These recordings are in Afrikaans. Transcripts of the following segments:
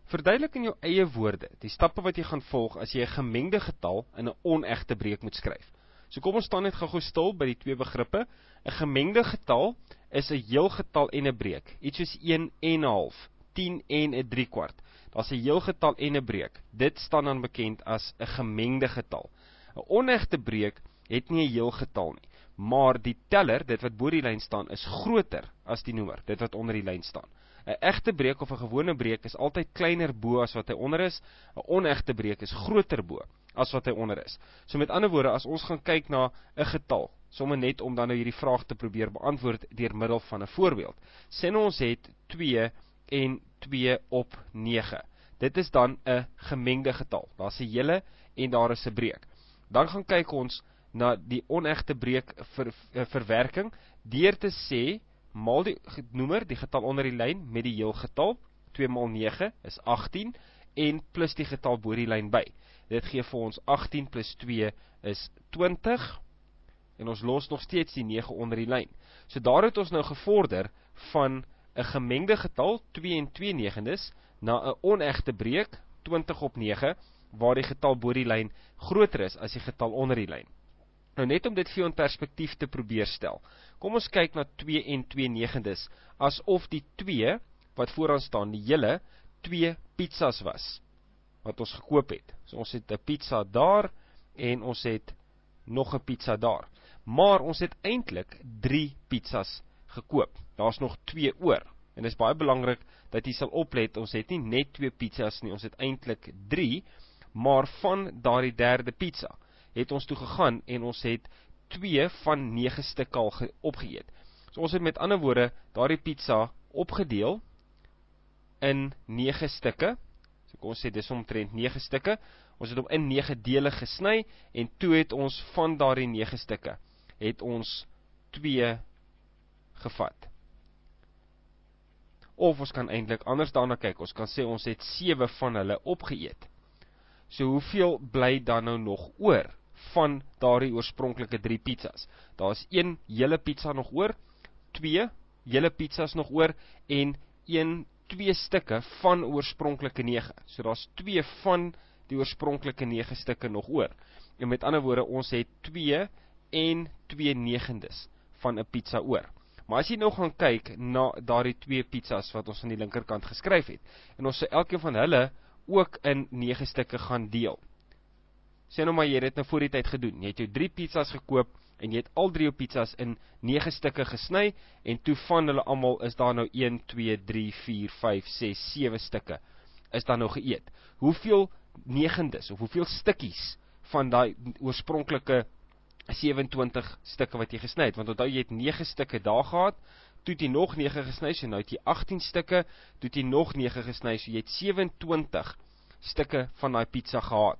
Verduidelik in jou eie woorde die stappe wat jy gaan volg as jy 'n gemengde getal in 'n onegte breek moet skryf. So kom ons staan net gou stil by die twee begrippe. 'n Gemengde getal is 'n heel getal en 'n breek. Iets soos 1 en 'n half, 10 en 'n 3/4. Daar's 'n heel getal en 'n breek. Dit staan dan bekend as 'n gemengde getal. 'n Onegte breek het nie 'n heel getal nie, maar die teller, dit wat bo die lyn staan, is groter as die noemer, dit wat onder die lyn staan. 'n Egte breek of 'n gewone breek is altyd kleiner bo as wat hy onder is. 'n Onegte breek is groter bo as wat hy onder is. So met ander woorde, as ons gaan kyk na 'n getal, sommer net om dan nou hierdie vraag te probeer beantwoord deur middel van 'n voorbeeld. Sê nou ons het 2 en 2 op 9. Dit is dan 'n gemengde getal. Daar's 'n hele en daar is 'n breek. Dan gaan kyk ons na die onegte breek verwerking deur te sê maal die noemer, die getal onder die lyn met die heel getal. 2 maal 9 is 18 en plus die getal bo die lyn by. Dit gee vir ons 18 plus 2 is 20 en ons los nog steeds die 9 onder die lyn. So daar het ons nou gevorder van 'n gemengde getal 2 en 2/9 na 'n onegte breek 20 op 9 waar die getal bo die lyn groter is as die getal onder die lyn. Nou net om dit vir jou in perspektief te probeer stel. Kom ons kyk na 2 en 2/9 asof die 2 wat vooraan staan, die hele 2 pizzas was wat ons gekoop het. So ons het 'n pizza daar en ons het nog 'n pizza daar. Maar ons het eintlik 3 pizzas gekoop. Daar's nog 2 oor. En dit is baie belangrik dat jy sal oplet, ons het nie net 2 pizzas nie, ons het eintlik 3, maar van daardie derde pizza het ons toe gegaan en ons het 2 van 9 stukke al opgeëet. So ons het met ander woorde daardie pizza opgedeel in 9 stukke. So kom ons sê dis omtrent 9 stukke. Ons het hom in 9 dele gesny en toe het ons van daardie 9 stukke het ons 2 gevat. Of ons kan eintlik anders daarna kyk. Ons kan sê ons het 7 van hulle opgeëet. So hoeveel bly dan nou nog oor van daardie oorspronklike 3 pizzas? Daar's 1 hele pizza nog oor, 2 hele pizzas nog oor en 2 stukke van oorspronklike 9. So daar's 2 van die oorspronklike 9 stukke nog oor. En met ander woorde, ons het 2 en 2/9 van 'n pizza oor. Maar as jy nou gaan kyk na daardie 2 pizzas wat ons aan die linkerkant geskryf het, en ons sê elkeen van hulle ook in 9 stukke gaan deel. Sê nou maar jy het dit nou voor die tyd gedoen. Jy het jou 3 pizzas gekoop en jy het al 3 jou pizzas in 9 stukke gesny en toe van hulle almal is daar nou 1, 2, 3, 4, 5, 6, 7 stukke is daar nou geëet. Hoeveel 9des of hoeveel stukkies van daai oorspronklike 27 stukke wat jy gesny het, want onthou jy het 9 stukke daar gehad, toe het jy nog 9 gesny, so nou het jy 18 stukke, toe het jy nog 9 gesny, so jy het 27 stukke van daai pizza gehad,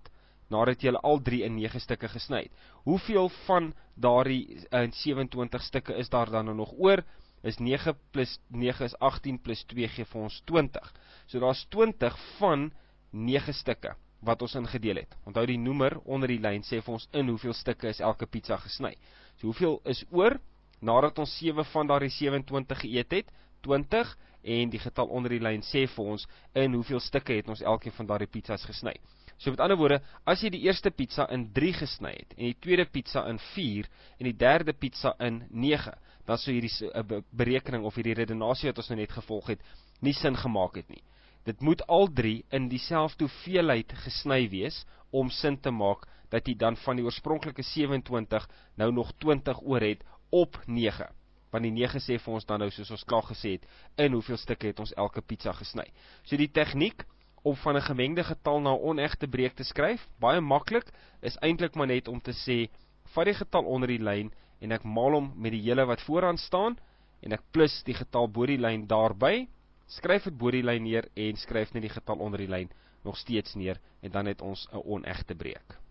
nadat jy hulle al 3 in 9 stukke gesny het. Hoeveel van daardie 27 stukke is daar dan nog oor? Is 9 plus 9 is 18 plus 2 gee vir ons 20. So daar's 20 van 9 stukke wat ons ingedeel het. Onthou die noemer onder die lyn sê vir ons in hoeveel stukke is elke pizza gesny. So hoeveel is oor, nadat ons 7 van daardie 27 geëet het, 20, en die getal onder die lyn sê vir ons in hoeveel stukke het ons elkeen van daardie pizzas gesny. So met ander woorde, as jy die eerste pizza in 3 gesny het, en die tweede pizza in 4, en die derde pizza in 9, dan sou hierdie berekening of hierdie redenasie wat ons nou net gevolg het, nie sin gemaak het nie. Dit moet al 3 in dieselfde hoeveelheid gesny wees, om sin te maak, dat jy dan van die oorspronklike 27 nou nog 20 oor het op 9. Want die 9 sê vir ons dan nou, soos ons klaar gesê het, in hoeveel stukke het ons elke pizza gesny. So die tegniek om van 'n gemengde getal na 'n onegte breek te skryf, baie maklik, is eintlik maar net om te sê, vat die getal onder die lyn, en ek maal hom met die hele wat vooraan staan, en ek plus die getal bo die lyn daarby, skryf dit bo die lyn neer, en skryf net die getal onder die lyn nog steeds neer, en dan het ons 'n onegte breek.